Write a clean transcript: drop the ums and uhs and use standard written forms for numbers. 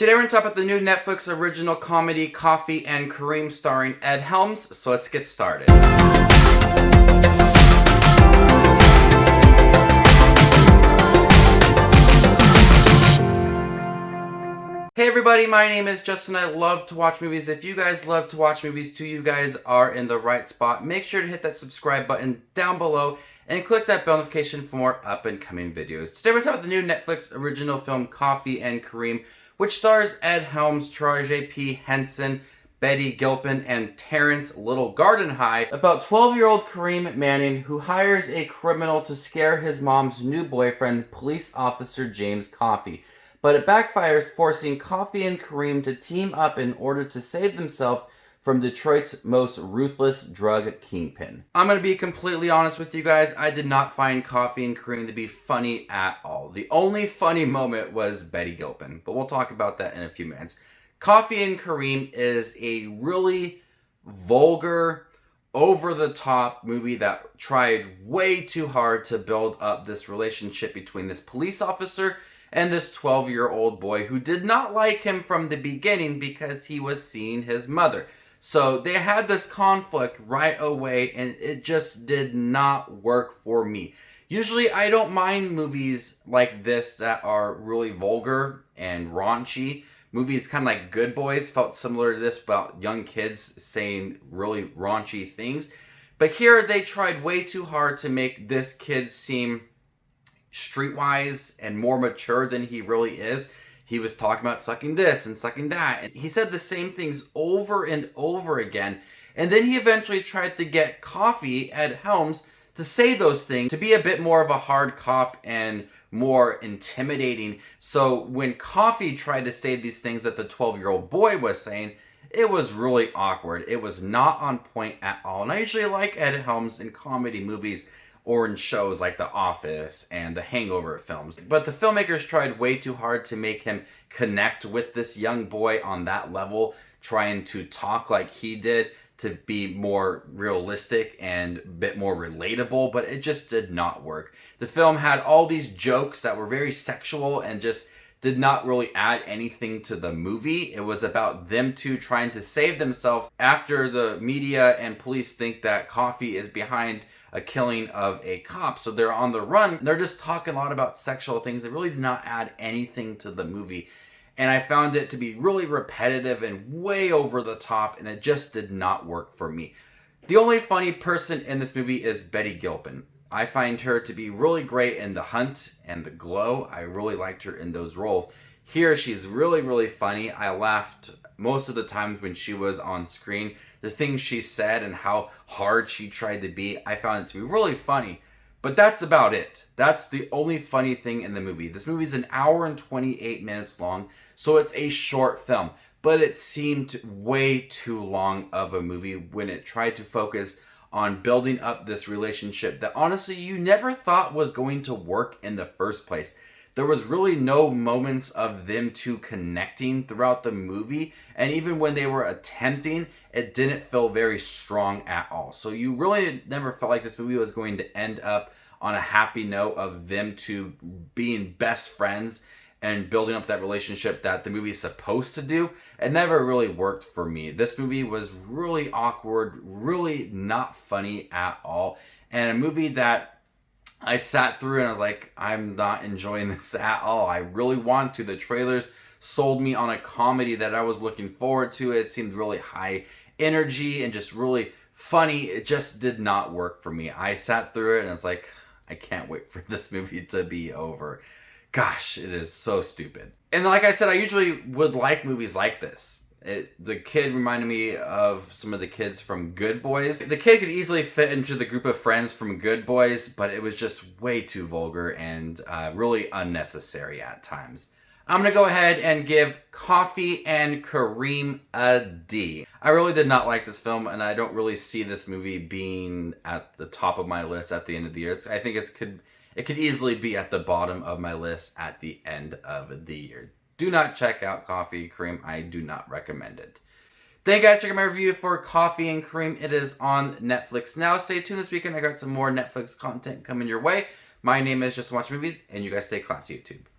Today we're going to talk about the new Netflix original comedy Coffee and Kareem starring Ed Helms, so let's get started. Hey everybody, my name is Justin. I love to watch movies. If you guys love to watch movies too, you guys are in the right spot. Make sure to hit that subscribe button down below and click that bell notification for more up and coming videos. Today we're talking about the new Netflix original film Coffee and Kareem, which stars Ed Helms, Taraji P. Henson, Betty Gilpin, and Terrence Little Garden High, about 12-year-old Kareem Manning, who hires a criminal to scare his mom's new boyfriend, police officer James Coffee. But it backfires, forcing Coffee and Kareem to team up in order to save themselves from Detroit's most ruthless drug kingpin. I'm going to be completely honest with you guys. I did not find Coffee and Kareem to be funny at all. The only funny moment was Betty Gilpin, but we'll talk about that in a few minutes. Coffee and Kareem is a really vulgar, over-the-top movie that tried way too hard to build up this relationship between this police officer and this 12-year-old boy who did not like him from the beginning because he was seeing his mother. So they had this conflict right away, and it just did not work for me. Usually I don't mind movies like this that are really vulgar and raunchy. Movies kind of like Good Boys felt similar to this, about young kids saying really raunchy things. But here they tried way too hard to make this kid seem streetwise and more mature than he really is. He was talking about sucking this and sucking that, and he said the same things over and over again. And then he eventually tried to get Coffee, Ed Helms, to say those things, to be a bit more of a hard cop and more intimidating. So when Coffee tried to say these things that the 12-year-old boy was saying, it was really awkward. It was not on point at all. And I usually like Ed Helms in comedy movies or in shows like The Office and the Hangover films. But the filmmakers tried way too hard to make him connect with this young boy on that level, trying to talk like he did, to be more realistic and a bit more relatable, but it just did not work. The film had all these jokes that were very sexual and just did not really add anything to the movie. It was about them two trying to save themselves after the media and police think that Coffee is behind a killing of a cop. So they're on the run. They're just talking a lot about sexual things that really did not add anything to the movie. And I found it to be really repetitive and way over the top, and it just did not work for me. The only funny person in this movie is Betty Gilpin. I find her to be really great in The Hunt and The Glow. I really liked her in those roles. Here, she's really, really funny. I laughed most of the times when she was on screen. The things she said and how hard she tried to be, I found it to be really funny. But that's about it. That's the only funny thing in the movie. This movie is an hour and 28 minutes long, so it's a short film. But it seemed way too long of a movie when it tried to focus on building up this relationship that honestly you never thought was going to work in the first place. There was really no moments of them two connecting throughout the movie, and even when they were attempting, it didn't feel very strong at all. So you really never felt like this movie was going to end up on a happy note of them two being best friends and building up that relationship that the movie is supposed to do. It never really worked for me. This movie was really awkward, really not funny at all, and a movie that I sat through and I was like, I'm not enjoying this at all. I really want to. The trailers sold me on a comedy that I was looking forward to. It seemed really high energy and just really funny. It just did not work for me. I sat through it and I was like, I can't wait for this movie to be over. Gosh, it is so stupid. And like I said, I usually would like movies like this. The kid reminded me of some of the kids from Good Boys. The kid could easily fit into the group of friends from Good Boys, but it was just way too vulgar and really unnecessary at times. I'm going to go ahead and give Coffee and Kareem a D. I really did not like this film, and I don't really see this movie being at the top of my list at the end of the year. I think it could easily be at the bottom of my list at the end of the year. Do not check out Coffee and Kareem. I do not recommend it. Thank you guys for checking my review for Coffee and Kareem. It is on Netflix now. Stay tuned this weekend. I got some more Netflix content coming your way. My name is Just Watch Movies, and you guys stay classy, YouTube.